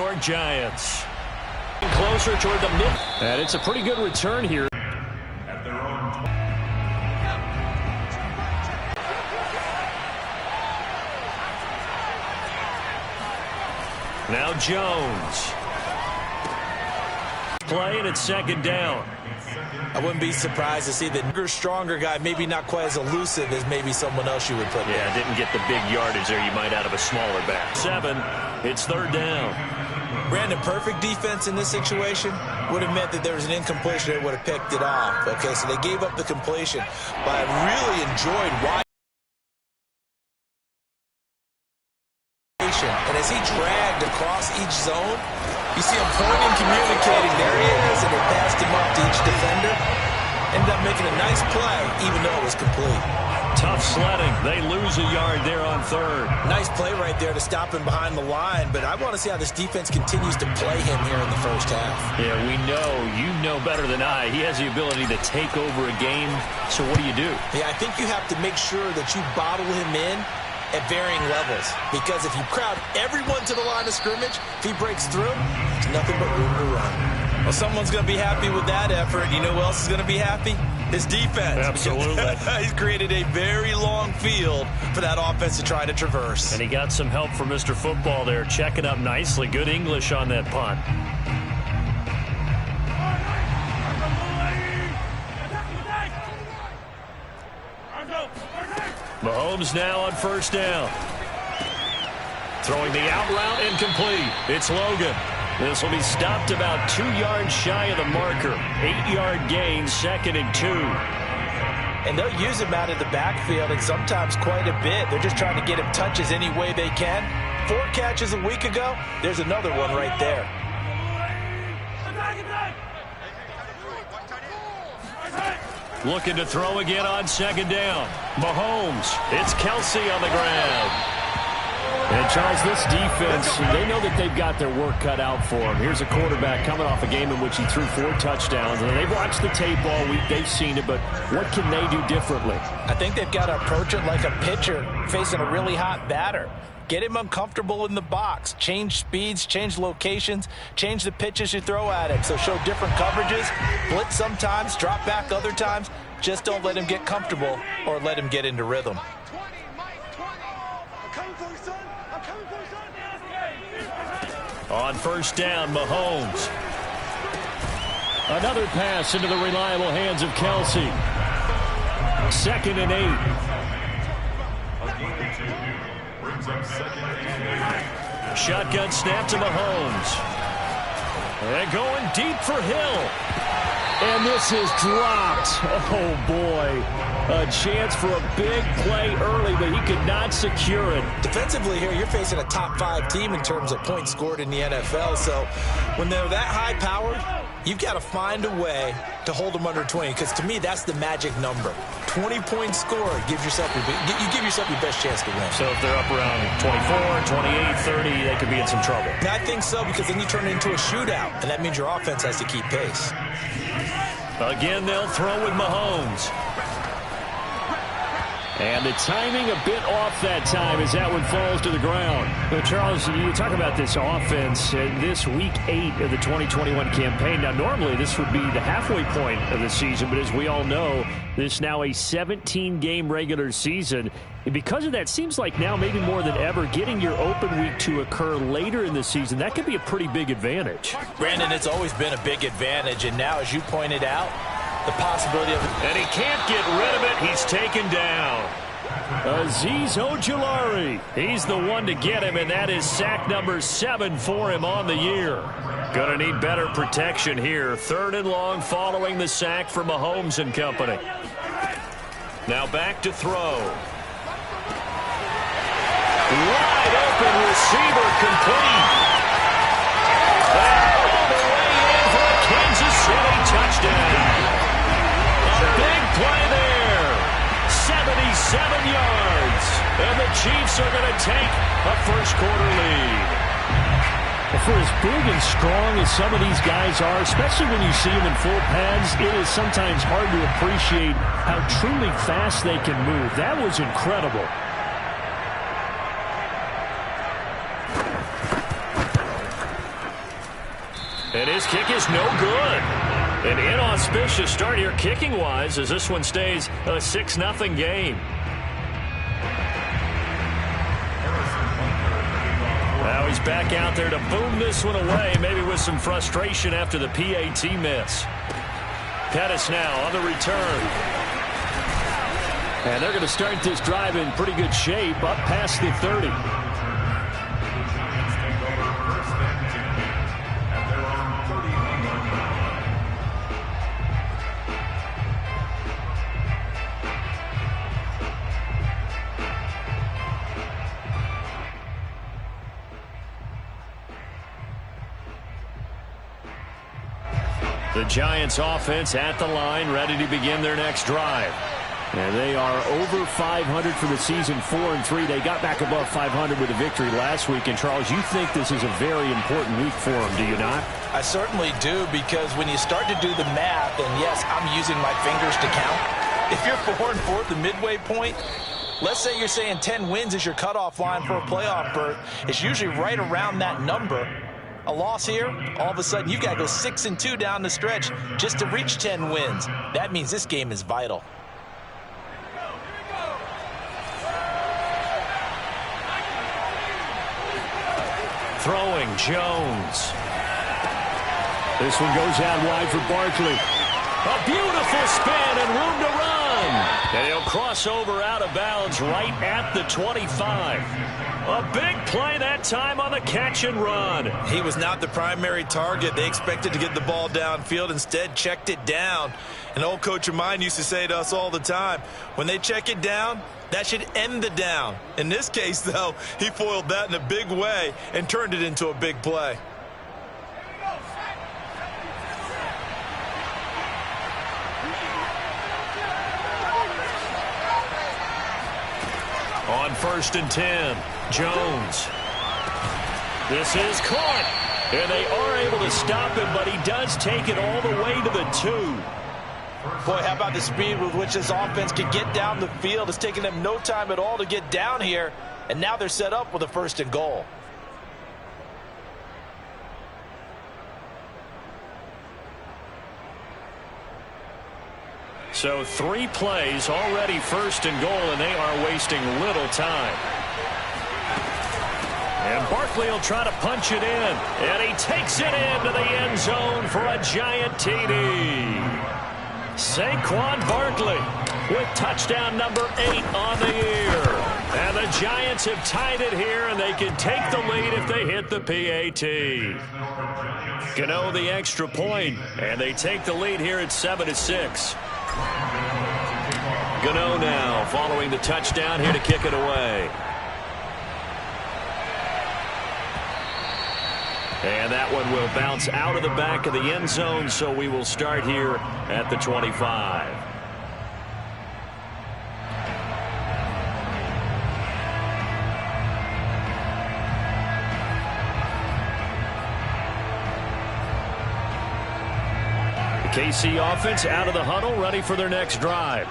York Giants. Closer toward the mid. And it's a pretty good return here. At their own. Now Jones. Playing at second down. I wouldn't be surprised to see the stronger guy, maybe not quite as elusive as maybe someone else you would put there. Yeah, didn't get the big yardage there you might out of a smaller back. 7, it's third down. Brandon, perfect defense in this situation would have meant that there was an incompletion. They would have picked it off. Okay, so they gave up the completion. But I really enjoyed watching. And as he dragged across each zone, you see him pointing, communicating. There he is, and they passed him up to each defender. Ended up making a nice play, even though it was complete. Tough sledding. They lose a yard there on third. Nice play right there to stop him behind the line, but I want to see how this defense continues to play him here in the first half. Yeah, we know. You know better than I. He has the ability to take over a game, so what do? Yeah, I think you have to make sure that you bottle him in at varying levels, because if you crowd everyone to the line of scrimmage, if he breaks through, there's nothing but room to run. Well, someone's going to be happy with that effort. You know who else is going to be happy? His defense. Absolutely. He's created a very long field for that offense to try to traverse. And he got some help from Mr. Football there, checking up nicely. Good English on that punt. Mahomes now on first down. Throwing the out route incomplete. It's Logan. This will be stopped about 2 yards shy of the marker. 8-yard gain, 2nd and 2. And they'll use him out of the backfield, and sometimes quite a bit. They're just trying to get him touches any way they can. 4 catches a week ago. There's another one right there. Looking to throw again on second down. Mahomes. It's Kelsey on the ground. And, Charles, this defense, they know that they've got their work cut out for them. Here's a quarterback coming off a game in which he threw 4 touchdowns. And they've watched the tape all week. They've seen it, but what can they do differently? I think they've got to approach it like a pitcher facing a really hot batter. Get him uncomfortable in the box. Change speeds, change locations, change the pitches you throw at him. So show different coverages, blitz sometimes, drop back other times. Just don't let him get comfortable or let him get into rhythm. On first down, Mahomes. Another pass into the reliable hands of Kelsey. 2nd and 8. Shotgun snap to Mahomes. And going deep for Hill. And this is dropped. Oh, boy. A chance for a big play early, but he could not secure it. Defensively here, you're facing a top 5 team in terms of points scored in the NFL. So when they're that high-powered, you've got to find a way to hold them under 20, because to me, that's the magic number. 20 points scored gives yourself you give yourself your best chance to win. So if they're up around 24, 28, 30, they could be in some trouble. And I think so, because then you turn it into a shootout, and that means your offense has to keep pace. Again, they'll throw with Mahomes. And the timing a bit off that time as that one falls to the ground. But Charles, you talk about this offense in this week 8 of the 2021 campaign. Now, normally this would be the halfway point of the season, but as we all know, this is now a 17-game regular season. And because of that, seems like now maybe more than ever, getting your open week to occur later in the season, that could be a pretty big advantage. Brandon, it's always been a big advantage, and now, as you pointed out, the possibility of... And he can't get rid of it. He's taken down. Azeez Ojulari. He's the one to get him, and that is sack number 7 for him on the year. Going to need better protection here. 3rd and long following the sack from Mahomes and company. Now back to throw. Wide open receiver complete. All the way in for a Kansas City touchdown. Big play there. 77 yards. And the Chiefs are going to take a first-quarter lead. For as big and strong as some of these guys are, especially when you see them in full pads, it is sometimes hard to appreciate how truly fast they can move. That was incredible. And his kick is no good. An inauspicious start here kicking-wise as this one stays a 6-0 game. Now he's back out there to boom this one away, maybe with some frustration after the PAT miss. Pettis now on the return. And they're going to start this drive in pretty good shape, up past the 30. The Giants offense at the line, ready to begin their next drive. And they are over 500 for the season, 4-3. They got back above 500 with a victory last week. And, Charles, you think this is a very important week for them, do you not? I certainly do, because when you start to do the math, and yes, I'm using my fingers to count. If you're 4-4 at the midway point, let's say you're saying 10 wins is your cutoff line for a playoff berth. It's usually right around that number. A loss here, all of a sudden you've got to go 6-2 down the stretch just to reach 10 wins. That means this game is vital. Throwing, Jones. This one goes out wide for Barkley. A beautiful spin and room to run. And he'll cross over out of bounds right at the 25. A big play that time on the catch and run. He was not the primary target. They expected to get the ball downfield. Instead, checked it down. An old coach of mine used to say to us all the time, when they check it down, that should end the down. In this case, though, he foiled that in a big way and turned it into a big play. On 1st and 10, Jones. This is caught. And they are able to stop him, but he does take it all the way to the 2. Boy, how about the speed with which this offense can get down the field? It's taking them no time at all to get down here. And now they're set up with a 1st and goal. So 3 plays already 1st and goal, and they are wasting little time. And Barkley will try to punch it in. And he takes it into the end zone for a giant TD. Saquon Barkley with touchdown number 8 on the year. And the Giants have tied it here, and they can take the lead if they hit the PAT. Gano the extra point, and they take the lead here at 7-6. Gano now following the touchdown here to kick it away. And that one will bounce out of the back of the end zone, so we will start here at the 25. The KC offense out of the huddle, ready for their next drive.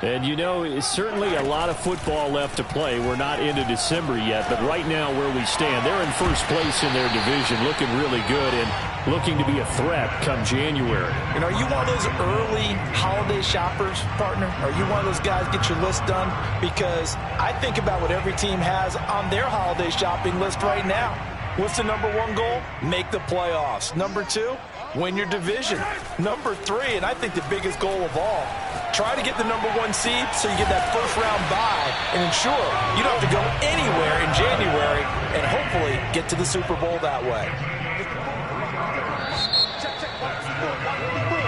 And, you know, it's certainly a lot of football left to play. We're not into December yet, but right now where we stand, they're in first place in their division, looking really good and looking to be a threat come January. And are you one of those early holiday shoppers, partner? Are you one of those guys get your list done? Because I think about what every team has on their holiday shopping list right now. What's the number 1 goal? Make the playoffs. Number 2, win your division. Number 3, and I think the biggest goal of all, try to get the number 1 seed so you get that first-round bye and ensure you don't have to go anywhere in January and hopefully get to the Super Bowl that way.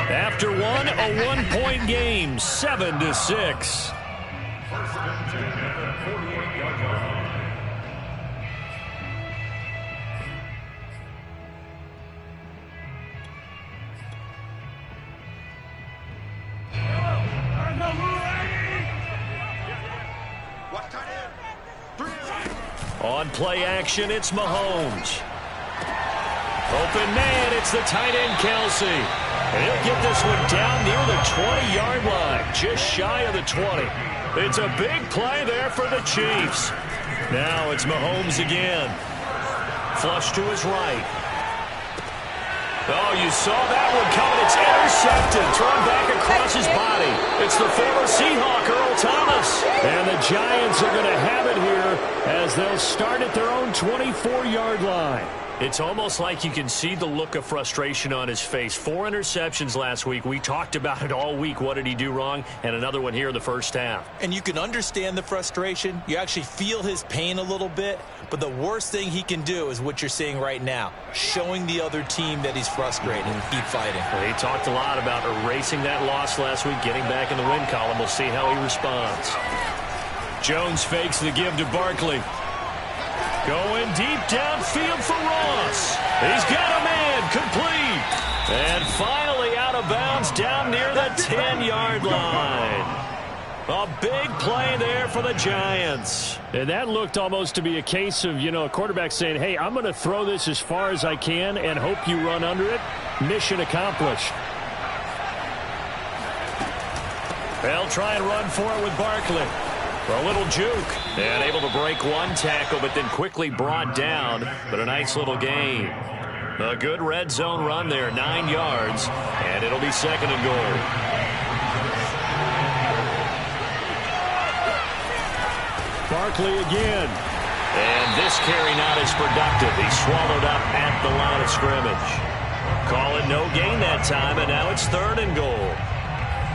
After one, a 1-point game, 7-6. On play action, it's Mahomes. Open man, it's the tight end, Kelsey. And he'll get this one down near the 20-yard line, just shy of the 20. It's a big play there for the Chiefs. Now it's Mahomes again. Flush to his right. A You saw that one coming. It's intercepted. Thrown back across his body. It's the former Seahawk, Earl Thomas. And the Giants are going to have it here as they'll start at their own 24-yard line. It's almost like you can see the look of frustration on his face. 4 interceptions last week. We talked about it all week. What did he do wrong? And another one here in the first half. And you can understand the frustration. You actually feel his pain a little bit. But the worst thing he can do is what you're seeing right now, showing the other team that he's frustrated. Keep fighting. Well, he talked a lot about erasing that loss last week, getting back in the win column. We'll see how he responds. Jones fakes the give to Barkley. Going deep downfield for Ross. He's got a man complete. And finally out of bounds down near the 10-yard line. A big play there for the Giants. And that looked almost to be a case of, a quarterback saying, hey, I'm going to throw this as far as I can and hope you run under it. Mission accomplished. They'll try and run for it with Barkley. For a little juke. And able to break one tackle, but then quickly brought down. But a nice little gain. A good red zone run there, 9 yards. And it'll be 2nd and goal. Barkley again. And this carry not as productive. He's swallowed up at the line of scrimmage. Call it no gain that time, and now it's 3rd and goal.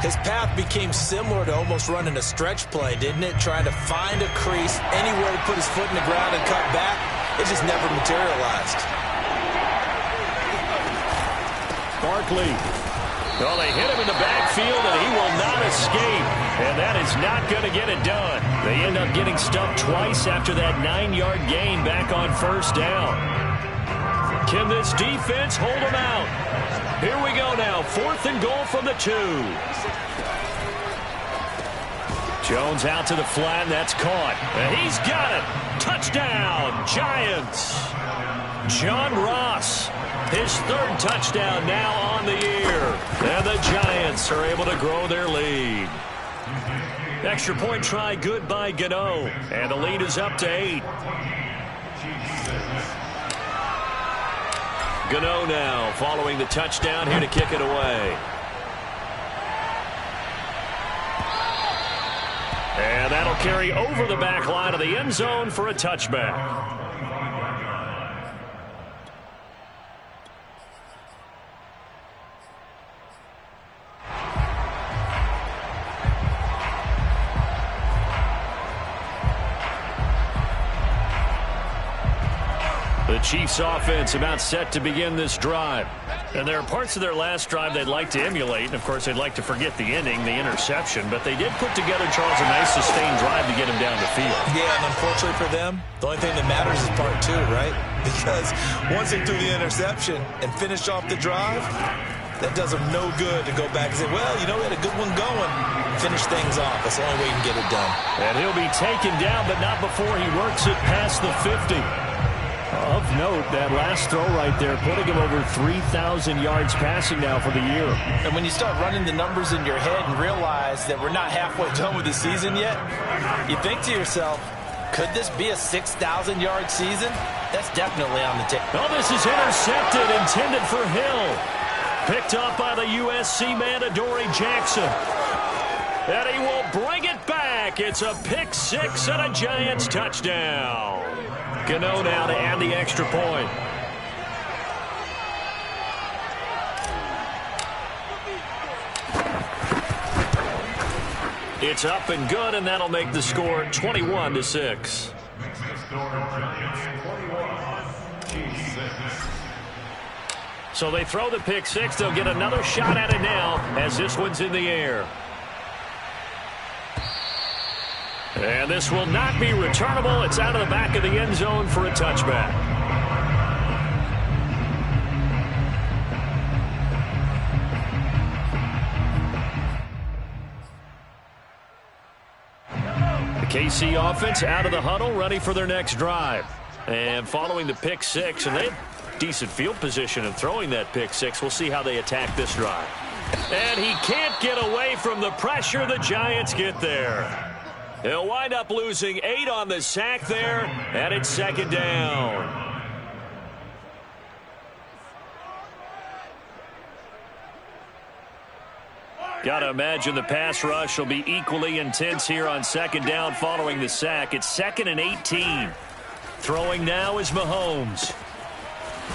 His path became similar to almost running a stretch play, didn't it? Trying to find a crease, anywhere to put his foot in the ground and cut back. It just never materialized. Barkley. Well, they hit him in the backfield, and he will not escape. And that is not going to get it done. They end up getting stumped twice after that 9-yard gain back on 1st down. Can this defense hold him out? Here we go now. 4th and goal from the 2. Jones out to the flat, and that's caught. And he's got it. Touchdown, Giants. John Ross, his 3rd touchdown now on the year. And the Giants are able to grow their lead. Extra point try good by Gano. And the lead is up to 8. Gano now following the touchdown here to kick it away. And that'll carry over the back line of the end zone for a touchback. The Chiefs offense about set to begin this drive. And there are parts of their last drive they'd like to emulate. And, of course, they'd like to forget the ending, the interception. But they did put together, Charles, a nice sustained drive to get him down the field. Yeah, and unfortunately for them, the only thing that matters is part 2, right? Because once they threw the interception and finished off the drive, that does them no good to go back and say, well, we had a good one going. Finish things off. That's the only way you can get it done. And he'll be taken down, but not before he works it past the 50. Of note, that last throw right there, putting him over 3,000 yards passing now for the year. And when you start running the numbers in your head and realize that we're not halfway done with the season yet, you think to yourself, could this be a 6,000-yard season? That's definitely on the table. Oh, this is intercepted, intended for Hill. Picked up by the USC man, Adoree Jackson. And he will bring it back. It's a pick 6 and a Giants touchdown. Gano now to add the extra point. It's up and good, and that'll make the score 21-6. So they throw the pick 6. They'll get another shot at it now as this one's in the air. And this will not be returnable. It's out of the back of the end zone for a touchback. The KC offense out of the huddle, ready for their next drive. And following the pick 6, and they have decent field position in throwing that pick 6. We'll see how they attack this drive. And he can't get away from the pressure. The Giants get there. He'll wind up losing 8 on the sack there, and it's 2nd down. Got to imagine the pass rush will be equally intense here on second down following the sack. It's 2nd and 18. Throwing now is Mahomes.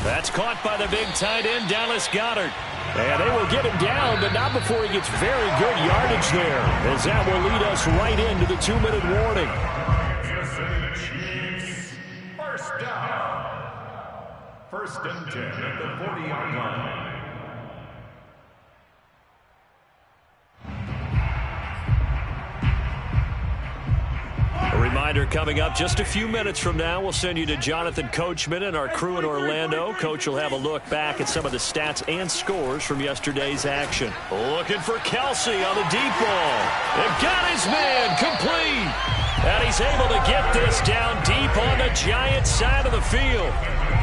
That's caught by the big tight end, Dallas Goedert. And they will get him down, but not before he gets very good yardage there, as that will lead us right into the 2-minute warning. First down. 1st and 10 at the 40-yard line. A reminder coming up just a few minutes from now, we'll send you to Jonathan Coachman and our crew in Orlando. Coach will have a look back at some of the stats and scores from yesterday's action. Looking for Kelce on the deep ball. They've got his man complete. And he's able to get this down deep on the Giants side of the field.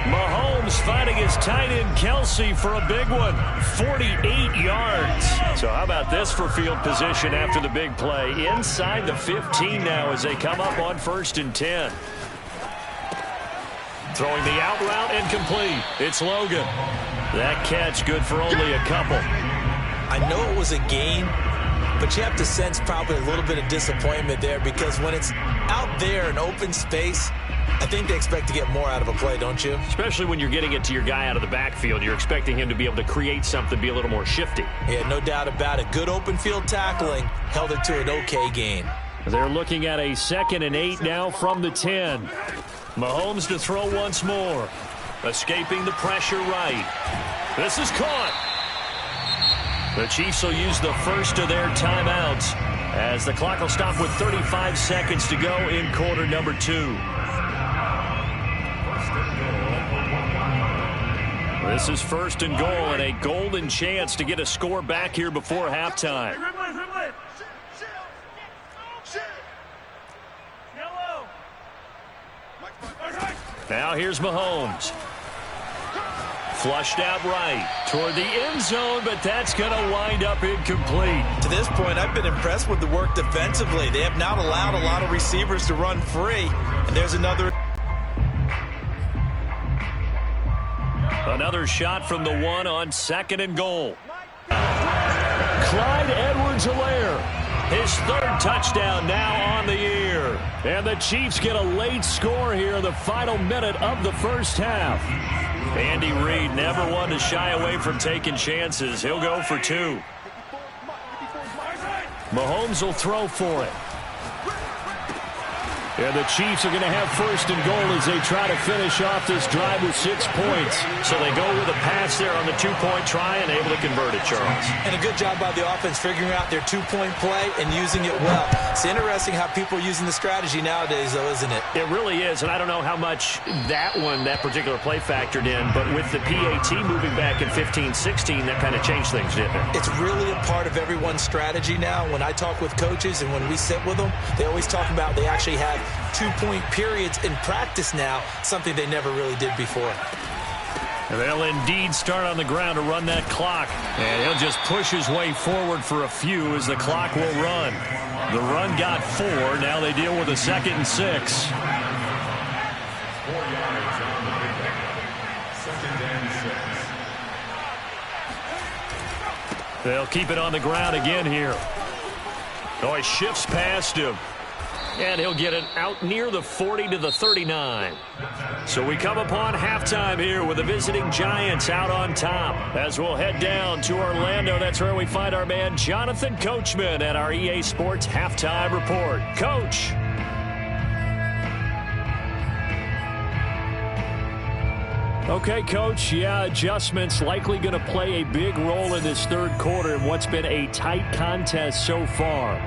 Mahomes finding his tight end Kelce for a big one. 48 yards. So how about this for field position after the big play? Inside the 15 now as they come up on 1st and 10. Throwing the out route and complete. It's Logan. That catch good for only a couple. I know it was a gain, but you have to sense probably a little bit of disappointment there, because when it's out there in open space, I think they expect to get more out of a play, don't you? Especially when you're getting it to your guy out of the backfield. You're expecting him to be able to create something, be a little more shifty. Yeah, no doubt about it. Good open field tackling held it to an okay gain. They're looking at a 2nd and 8 now from the 10. Mahomes to throw once more. Escaping the pressure right. This is caught. The Chiefs will use the first of their timeouts as the clock will stop with 35 seconds to go in quarter number 2. This is 1st and goal, and a golden chance to get a score back here before halftime. Now here's Mahomes. Flushed out right toward the end zone, but that's going to wind up incomplete. To this point, I've been impressed with the work defensively. They have not allowed a lot of receivers to run free. And there's another shot from the 1 on 2nd and goal. Clyde Edwards-Helaire, his 3rd touchdown now on the year. And the Chiefs get a late score here in the final minute of the first half. Andy Reid never one to shy away from taking chances. He'll go for 2. Mahomes will throw for it. And the Chiefs are going to have 1st and goal as they try to finish off this drive with 6 points. So they go with a pass there on the 2-point try and able to convert it, Charles. And a good job by the offense figuring out their 2-point play and using it well. It's interesting how people are using the strategy nowadays, though, isn't it? It really is, and I don't know how much that particular play factored in, but with the PAT moving back in 15-16, that kind of changed things, didn't it? It's really a part of everyone's strategy now. When I talk with coaches and when we sit with them, they always talk about they actually have 2-point periods in practice now, something they never really did before. They'll indeed start on the ground to run that clock. And he'll just push his way forward for a few as the clock will run. The run got 4. Now they deal with a 2nd and 6. 4 yards on the pickup. 2nd and 6. They'll keep it on the ground again here. Oh, he shifts past him. And he'll get it out near the 40 to the 39. So we come upon halftime here with the visiting Giants out on top. As we'll head down to Orlando, that's where we find our man Jonathan Coachman at our EA Sports Halftime Report. Coach. Okay, Coach, adjustments likely going to play a big role in this 3rd quarter in what's been a tight contest so far.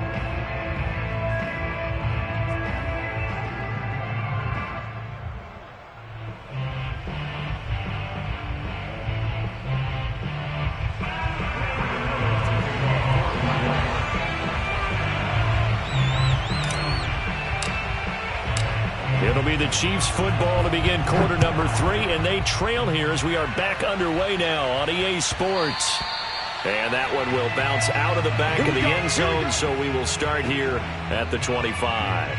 It'll be the Chiefs football to begin quarter number 3, and they trail here as we are back underway now on EA Sports. And that one will bounce out of the back of the end zone, so we will start here at the 25.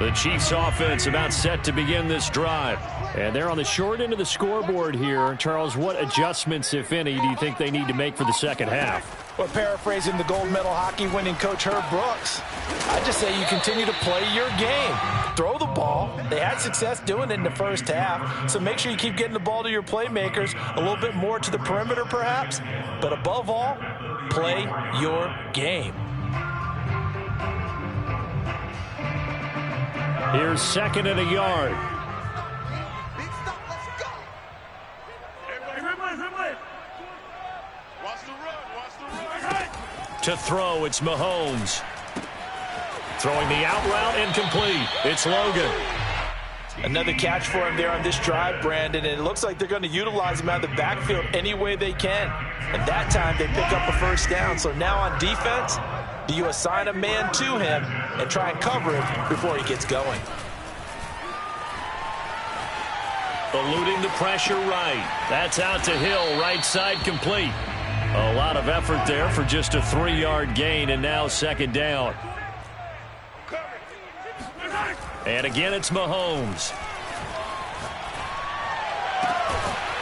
The Chiefs offense about set to begin this drive. And they're on the short end of the scoreboard here. Charles, what adjustments, if any, do you think they need to make for the second half? Well, paraphrasing the gold medal hockey winning coach Herb Brooks, I just say you continue to play your game. Throw the ball. They had success doing it in the first half, so make sure you keep getting the ball to your playmakers, a little bit more to the perimeter perhaps, but above all, play your game. Here's second and a yard. To throw, it's Mahomes. Throwing the out route, incomplete. It's Logan. Another catch for him there on this drive, Brandon, and it looks like they're going to utilize him out of the backfield any way they can. And that time they pick up a first down. So now on defense, do you assign a man to him and try and cover him before he gets going? Eluding the pressure right. That's out to Hill, right side complete. A lot of effort there for just a 3-yard gain, and now second down. And again, it's Mahomes.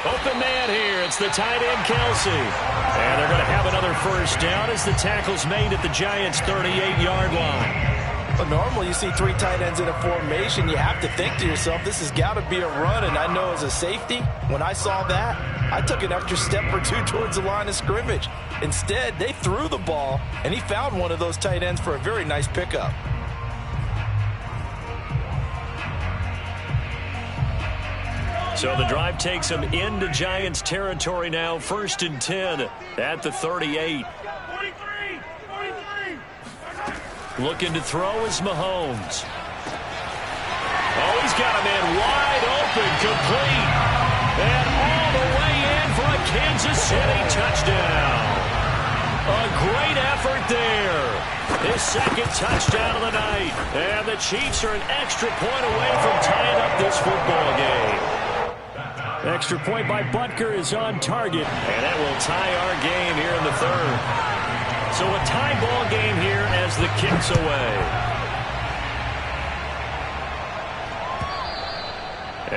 Open man here. It's the tight end, Kelsey. And they're going to have another first down as the tackle's made at the Giants' 38-yard line. Well, normally you see 3 tight ends in a formation. You have to think to yourself, this has got to be a run. And I know as a safety, when I saw that, I took an extra step or 2 towards the line of scrimmage. Instead, they threw the ball, and he found one of those tight ends for a very nice pickup. So the drive takes them into Giants territory now. 1st and 10 at the 38. Looking to throw is Mahomes. Oh, he's got a man wide open, complete. And all the way in for a Kansas City touchdown. A great effort there. His second touchdown of the night. And the Chiefs are an extra point away from tying up this football game. Extra point by Butker is on target. And that will tie our game here in the 3rd. So a tie ball game here as the kick's away.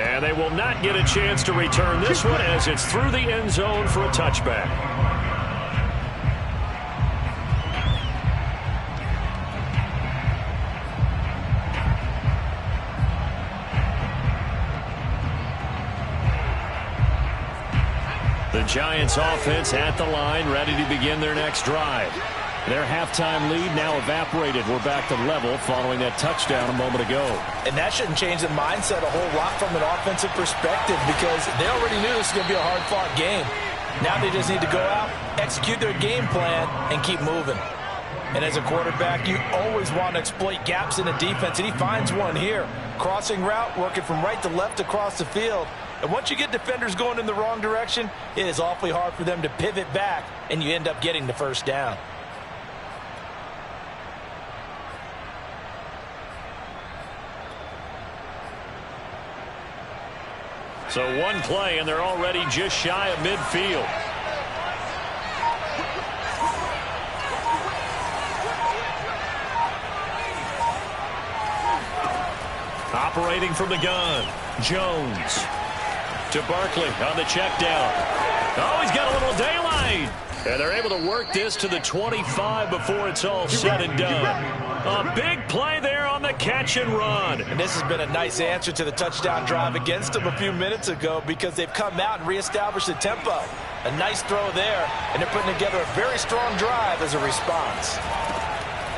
And they will not get a chance to return this one as it's through the end zone for a touchback. The Giants offense at the line, ready to begin their next drive. Their halftime lead now evaporated. We're back to level following that touchdown a moment ago. And that shouldn't change the mindset a whole lot from an offensive perspective because they already knew this was going to be a hard-fought game. Now they just need to go out, execute their game plan, and keep moving. And as a quarterback, you always want to exploit gaps in the defense, and he finds one here. Crossing route, working from right to left across the field. And once you get defenders going in the wrong direction, it is awfully hard for them to pivot back, and you end up getting the first down. So one play, and they're already just shy of midfield. Operating from the gun, Jones. To Barkley on the check down. Oh, he's got a little daylight. And they're able to work this to the 25 before it's all said and done. A big play there on the catch and run. And this has been a nice answer to the touchdown drive against them a few minutes ago because they've come out and reestablished the tempo. A nice throw there, and they're putting together a very strong drive as a response.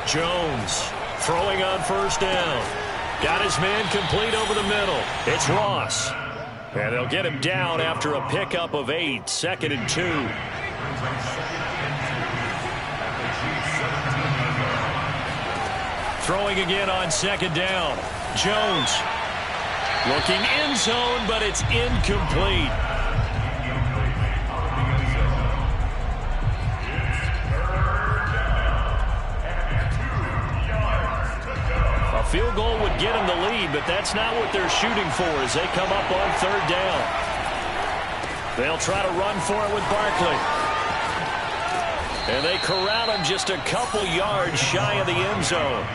Jones throwing on first down. Got his man complete over the middle. It's Ross. And they'll get him down after a pickup of 8, 2nd and 2. Throwing again on 2nd down. Jones looking end zone, but it's incomplete. A field goal would get them the lead, but that's not what they're shooting for as they come up on 3rd down. They'll try to run for it with Barkley. And they corral him just a couple yards shy of the end zone.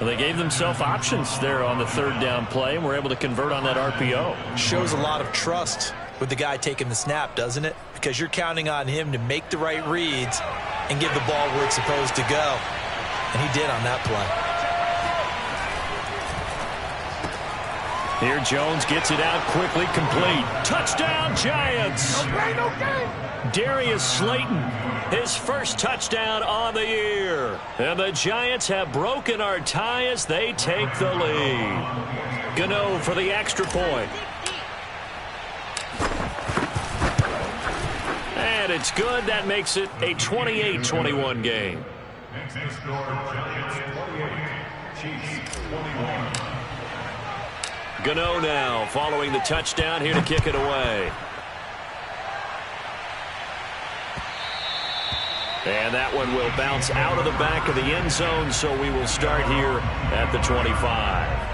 Well, they gave themselves options there on the third down play and were able to convert on that RPO. Shows a lot of trust with the guy taking the snap, doesn't it? Because you're counting on him to make the right reads and give the ball where it's supposed to go. And he did on that play. Here Jones gets it out quickly, complete. Touchdown, Giants! Darius Slayton, his first touchdown on the year. And the Giants have broken our tie as they take the lead. Gano for the extra point. And it's good. That makes it a 28-21 game. Next score, Giants 28, Chiefs 21. Gano now following the touchdown, here to kick it away. And that one will bounce out of the back of the end zone, so we will start here at the 25.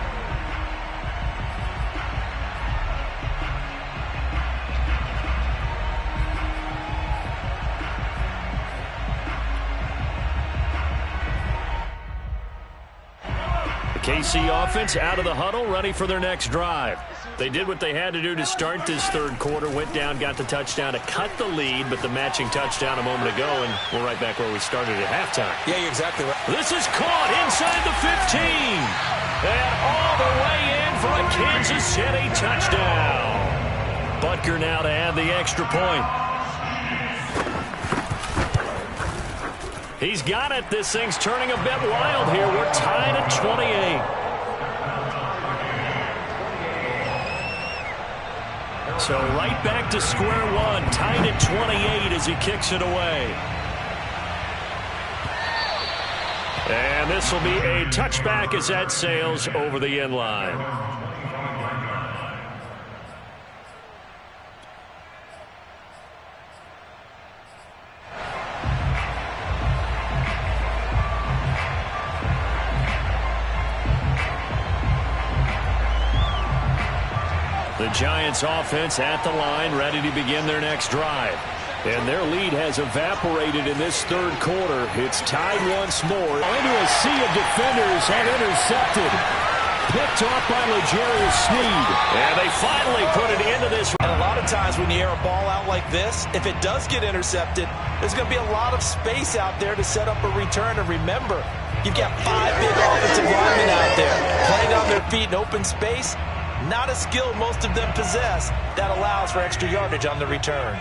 KC offense out of the huddle, ready for their next drive. They did what they had to do to start this third quarter, went down, got the touchdown to cut the lead, but the matching touchdown a moment ago, and we're right back where we started at halftime. Yeah, you're exactly right. This is caught inside the 15, and all the way in for a Kansas City touchdown. Butker now to add the extra point. He's got it. This thing's turning a bit wild here. We're tied at 28. So right back to square one, tied at 28 as he kicks it away. And this will be a touchback as that sails over the end line. The Giants offense at the line, ready to begin their next drive. And their lead has evaporated in this third quarter. It's tied once more. Into a sea of defenders and intercepted. Picked off by L'Jarius Sneed. And they finally put it into this. And a lot of times when you air a ball out like this, if it does get intercepted, there's going to be a lot of space out there to set up a return. And remember, you've got 5 big offensive linemen out there playing on their feet in open space. Not a skill most of them possess that allows for extra yardage on the return.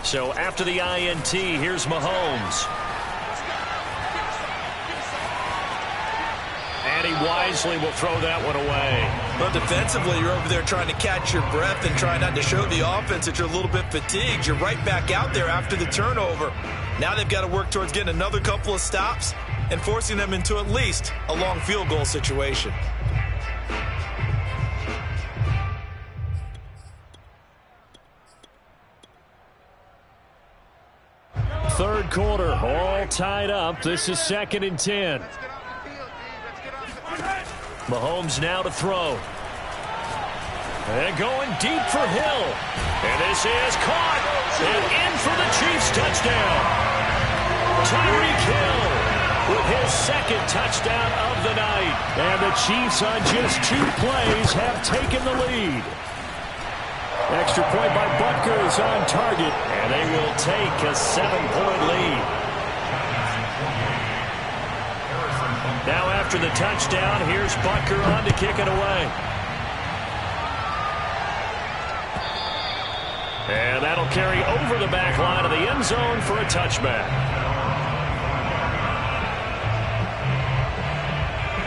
So after the INT, here's Mahomes. And he wisely will throw that one away. But defensively, you're over there trying to catch your breath and try not to show the offense that you're a little bit fatigued. You're right back out there after the turnover. Now they've got to work towards getting another couple of stops and forcing them into at least a long field goal situation. Third quarter, all tied up. This is 2nd and 10. Mahomes now to throw. And going deep for Hill. And this is caught. And in for the Chiefs touchdown. Tyreek Hill with his 2nd touchdown of the night. And the Chiefs on just 2 plays have taken the lead. Extra point by Butker is on target. And they will take a 7-point lead. Now after the touchdown, here's Butker on to kick it away. And that'll carry over the back line of the end zone for a touchback.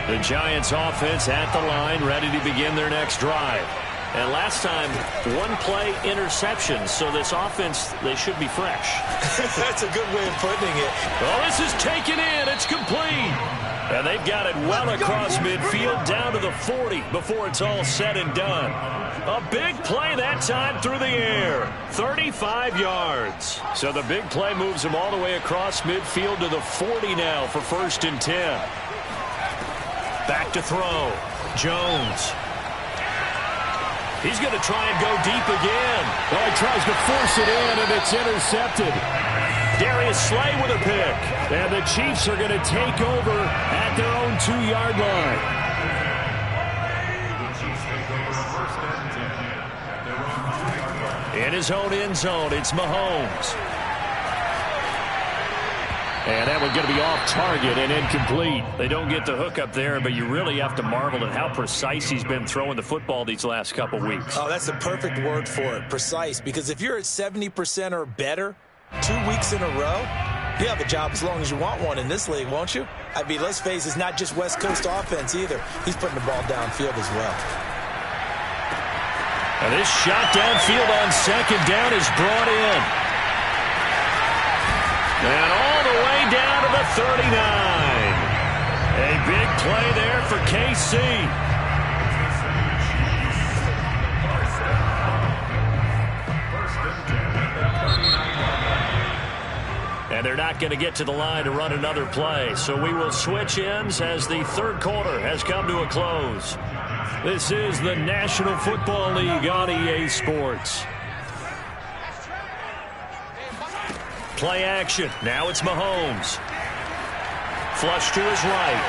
The Giants offense at the line, ready to begin their next drive. And last time, 1-play interception. So this offense, they should be fresh. That's a good way of putting it. Well, this is taken in. It's complete. And they've got it well across midfield down to the 40 before it's all said and done. A big play that time through the air. 35 yards. So the big play moves them all the way across midfield to the 40 now for 1st and 10. Back to throw. Jones. He's going to try and go deep again. Well, he tries to force it in, and it's intercepted. Darius Slay with a pick. And the Chiefs are going to take over at their own 2-yard line. In his own end zone, it's Mahomes. And that one's going to be off target and incomplete. They don't get the hook up there, but you really have to marvel at how precise he's been throwing the football these last couple weeks. Oh, that's the perfect word for it, precise. Because if you're at 70% or better 2 weeks in a row, you have a job as long as you want one in this league, won't you? I mean, let's face it, it's not just West Coast offense either. He's putting the ball downfield as well. And this shot downfield on second down is brought in. And all the way down to the 39. A big play there for KC. And they're not going to get to the line to run another play. So we will switch ends as the third quarter has come to a close. This is the National Football League on EA Sports. Play action. Now it's Mahomes. Flush to his right.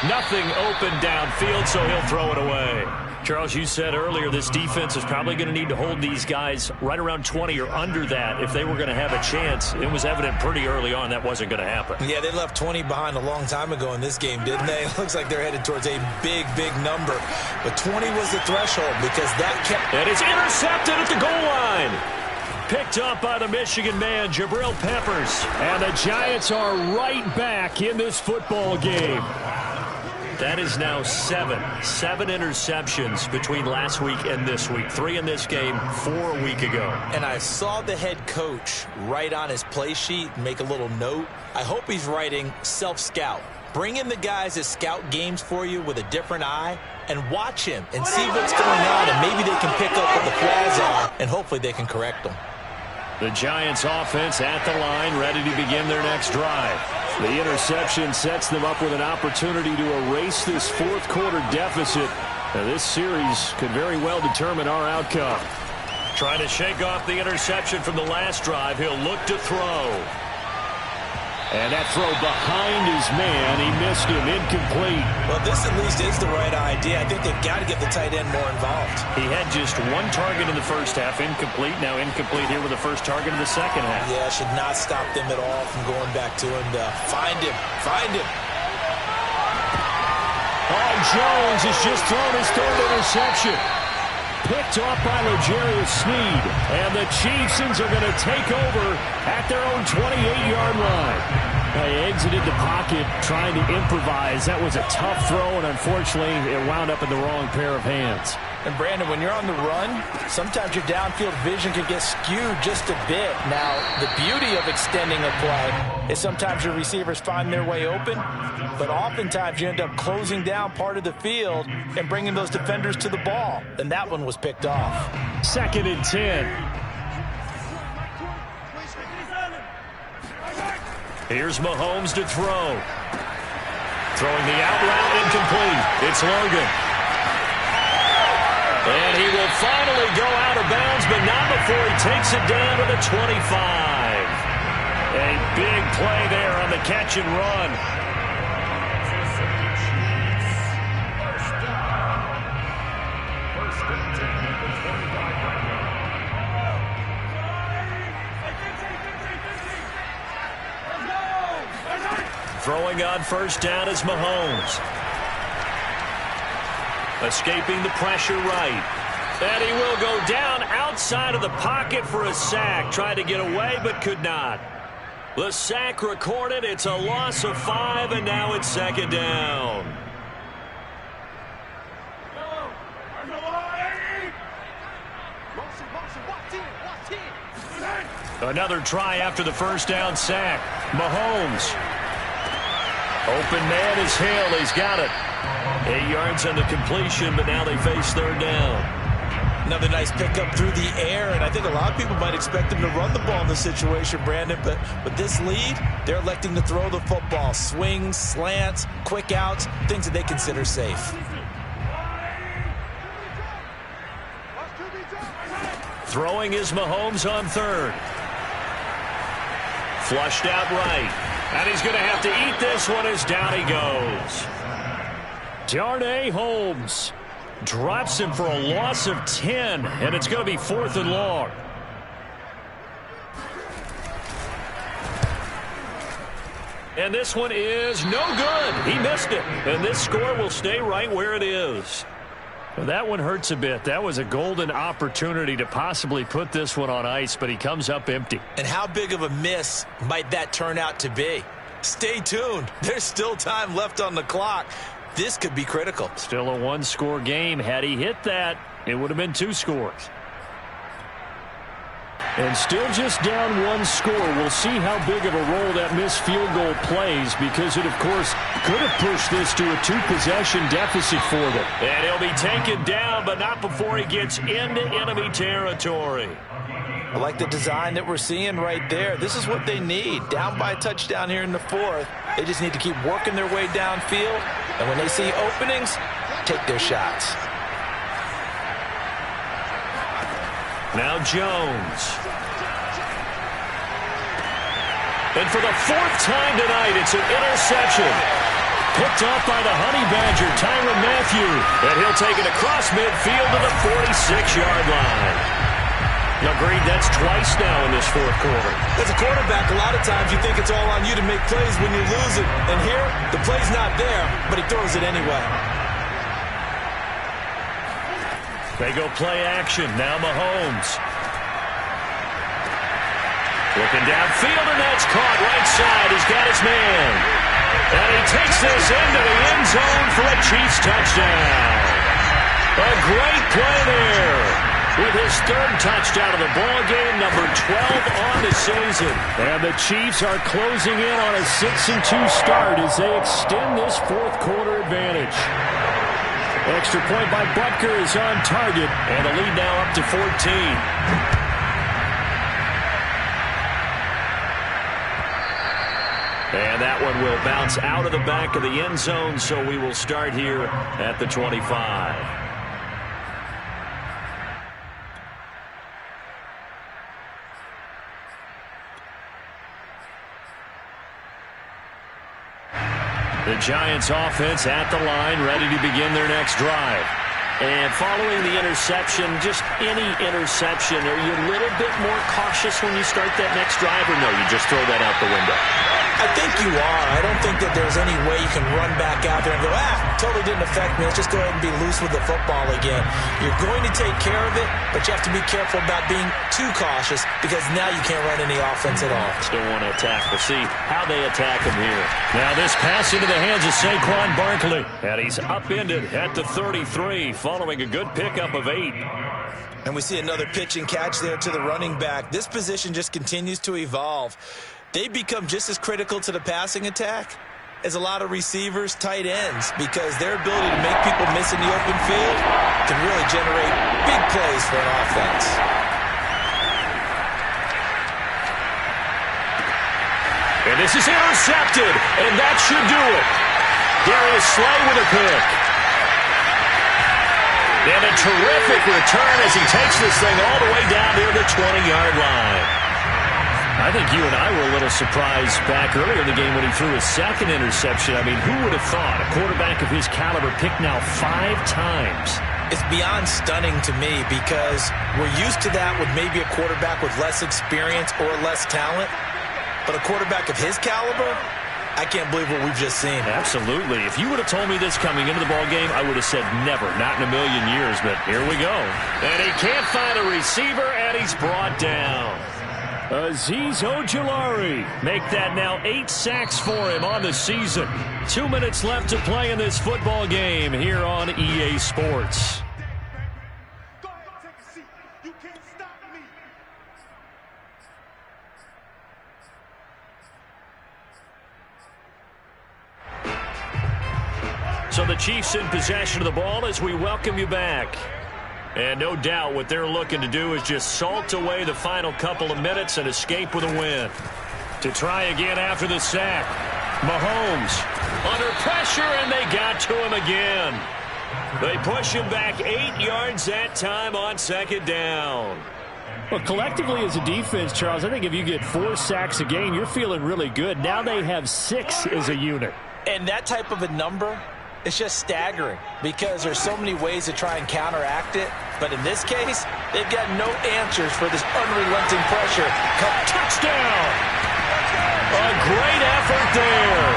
Nothing open downfield, so he'll throw it away. Charles, you said earlier this defense is probably going to need to hold these guys right around 20 or under that if they were going to have a chance. It was evident pretty early on that wasn't going to happen. Yeah, they left 20 behind a long time ago in this game, didn't they? It looks like they're headed towards a big, big number. But 20 was the threshold because that kept... And it's intercepted at the goal line. Picked up by the Michigan man, Jabril Peppers. And the Giants are right back in this football game. That is now 7 interceptions between last week and this week. 3 in this game, 4 a week ago. And I saw the head coach write on his play sheet and make a little note. I hope he's writing self-scout. Bring in the guys that scout games for you with a different eye and watch him and see what's going on, and maybe they can pick up what the flaws are, and hopefully they can correct them. The Giants offense at the line, ready to begin their next drive. The interception sets them up with an opportunity to erase this fourth quarter deficit. Now, this series could very well determine our outcome. Trying to shake off the interception from the last drive. He'll look to throw. And that throw behind his man, he missed him, incomplete. Well, this at least is the right idea. I think they've got to get the tight end more involved. He had just 1 target in the first half, incomplete. Now incomplete here with the first target in the second half. Yeah, should not stop them at all from going back to him to find him. Find him. Oh, Jones has just thrown his third interception. Picked off by L'Jarius Sneed. And the Chiefs are going to take over at their own 28-yard line. They exited the pocket trying to improvise. That was a tough throw, and unfortunately, it wound up in the wrong pair of hands. And, Brandon, when you're on the run, sometimes your downfield vision can get skewed just a bit. Now, the beauty of extending a play is sometimes your receivers find their way open, but oftentimes you end up closing down part of the field and bringing those defenders to the ball. And that one was picked off. 2nd and 10. Here's Mahomes to throw. Throwing the out route, incomplete. It's Logan. And he will finally go out of bounds, but not before he takes it down to the 25. A big play there on the catch and run. Throwing on first down is Mahomes. Escaping the pressure right. And he will go down outside of the pocket for a sack. Tried to get away, but could not. The sack recorded. It's a loss of 5, and now it's 2nd down. Another try after the first down sack. Mahomes. Open man is Hill. He's got it. 8 yards on the completion, but now they face 3rd down. Another nice pickup through the air, and I think a lot of people might expect him to run the ball in this situation, Brandon, but with this lead, they're electing to throw the football. Swings, slants, quick outs, things that they consider safe. Throwing is Mahomes on third. Flushed out right. And he's going to have to eat this one as down he goes. Darnay Holmes drops him for a loss of 10, and it's going to be 4th and long. And this one is no good. He missed it. And this score will stay right where it is. Well, that one hurts a bit. That was a golden opportunity to possibly put this one on ice, but he comes up empty. And how big of a miss might that turn out to be? Stay tuned. There's still time left on the clock. This could be critical. Still a one-score game. Had he hit that, it would have been 2 scores. And still just down 1 score. We'll see how big of a role that missed field goal plays, because it, of course, could have pushed this to a 2-possession deficit for them. And he'll be taken down, but not before he gets into enemy territory. I like the design that we're seeing right there. This is what they need. Down by a touchdown here in the 4th. They just need to keep working their way downfield. And when they see openings, take their shots. Now Jones. And for the 4th time tonight, it's an interception. Picked off by the Honey Badger, Tyrann Mathieu. And he'll take it across midfield to the 46-yard line. Agreed, that's twice now in this 4th quarter. As a quarterback, a lot of times you think it's all on you to make plays when you're losing. And here, the play's not there, but he throws it anyway. They go play action. Now Mahomes. Looking downfield, and that's caught right side. He's got his man. And he takes this into the end zone for a Chiefs touchdown. A great play there. With his 3rd touchdown of the ball game, number 12 on the season. And the Chiefs are closing in on a 6-2 start as they extend this 4th quarter advantage. Extra point by Butker is on target, and the lead now up to 14. And that one will bounce out of the back of the end zone, so we will start here at the 25. The Giants offense at the line, ready to begin their next drive. And following the interception, just any interception, are you a little bit more cautious when you start that next drive, or no, you just throw that out the window? I think you are. I don't think that there's any way you can run back out there and go, totally didn't affect me. Let's just go ahead and be loose with the football again. You're going to take care of it, but you have to be careful about being too cautious, because now you can't run any offense at all. Still want to attack. We'll see how they attack him here. Now this pass into the hands of Saquon Barkley. And he's upended at the 33 following a good pickup of 8. And we see another pitch and catch there to the running back. This position just continues to evolve. They become just as critical to the passing attack as a lot of receivers, tight ends, because their ability to make people miss in the open field can really generate big plays for an offense. And this is intercepted, and that should do it. Darius Slay with a pick. And a terrific return as he takes this thing all the way down near the 20-yard line. I think you and I were a little surprised back earlier in the game when he threw his 2nd interception. I mean, who would have thought a quarterback of his caliber picked now 5 times? It's beyond stunning to me, because we're used to that with maybe a quarterback with less experience or less talent. But a quarterback of his caliber, I can't believe what we've just seen. Absolutely. If you would have told me this coming into the ball game, I would have said never, not in a million years. But here we go. And he can't find a receiver, and he's brought down. Azeez Ojulari make that now 8 sacks for him on the season. 2 minutes left to play in this football game here on EA Sports. Go ahead, take a seat. You can't stop me. So the Chiefs in possession of the ball as we welcome you back. And no doubt what they're looking to do is just salt away the final couple of minutes and escape with a win. To try again after the sack. Mahomes under pressure, and they got to him again. They push him back 8 yards that time on 2nd down. Well, collectively as a defense, Charles, I think if you get 4 sacks a game, you're feeling really good. Now they have 6 as a unit. And that type of a number, it's just staggering because there's so many ways to try and counteract it. But in this case, they've got no answers for this unrelenting pressure. Touchdown! A great effort there.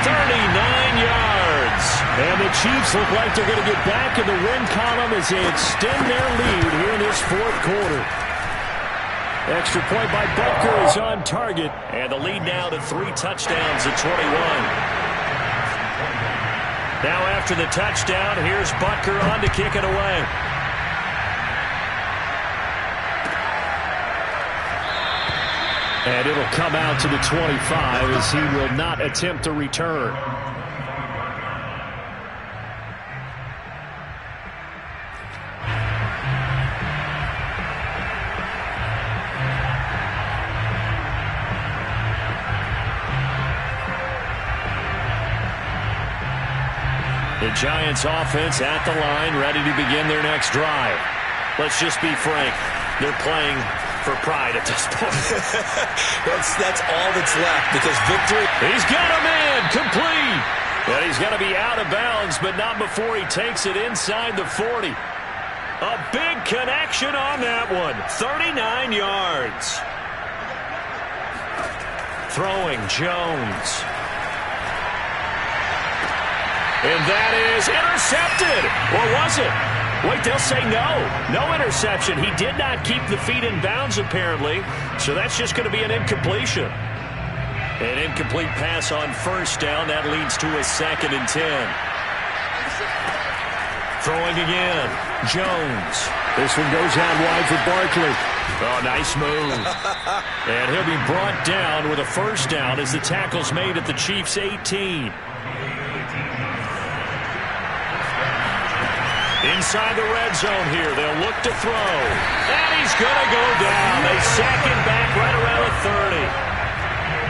39 yards. And the Chiefs look like they're going to get back in the win column as they extend their lead here in this fourth quarter. Extra point by Butker is on target. And the lead now to 3 touchdowns at 21. Now after the touchdown, here's Butker on to kick it away. And it'll come out to the 25 as he will not attempt to return. The Giants offense at the line, ready to begin their next drive. Let's just be frank. They're playing for pride at this point. That's all that's left because victory. He's got a man complete. And he's going to be out of bounds, but not before he takes it inside the 40. A big connection on that one. 39 yards. Throwing Jones. And that is intercepted. Or was it? Wait, they'll say no. No interception. He did not keep the feet in bounds, apparently. So that's just going to be an incompletion. An incomplete pass on first down. That leads to a 2nd and 10. Throwing again. Jones. This one goes out wide for Barkley. Oh, nice move. And he'll be brought down with a first down as the tackle's made at the Chiefs' 18. Inside the red zone here. They'll look to throw. And he's going to go down. They sack him back right around the 30.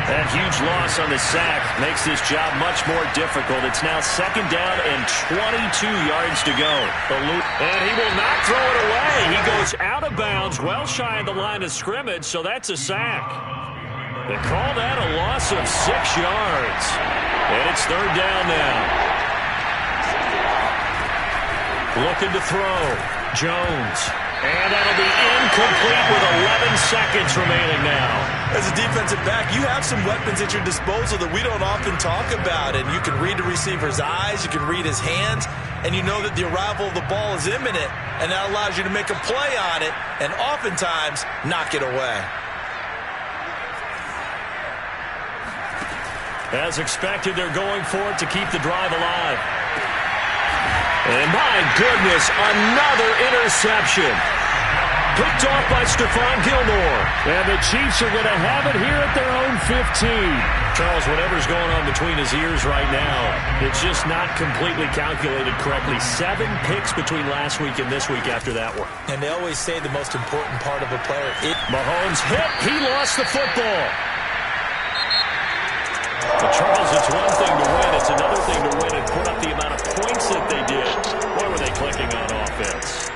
That huge loss on the sack makes this job much more difficult. It's now 2nd down and 22 yards to go. And he will not throw it away. He goes out of bounds, well shy of the line of scrimmage, so that's a sack. They call that a loss of 6 yards. And it's 3rd down now. Looking to throw. Jones. And that'll be incomplete with 11 seconds remaining now. As a defensive back, you have some weapons at your disposal that we don't often talk about. And you can read the receiver's eyes, you can read his hands, and you know that the arrival of the ball is imminent. And that allows you to make a play on it and oftentimes knock it away. As expected, they're going for it to keep the drive alive. And my goodness, another interception. Picked off by Stephon Gilmore. And the Chiefs are going to have it here at their own 15. Charles, whatever's going on between his ears right now, it's just not completely calculated correctly. 7 picks between last week and this week after that one. And they always say the most important part of a player. Mahomes hit. He lost the football. But Charles, it's one thing to win. It's another thing to win and put up the amount of points that they did. Boy, were they clicking on offense.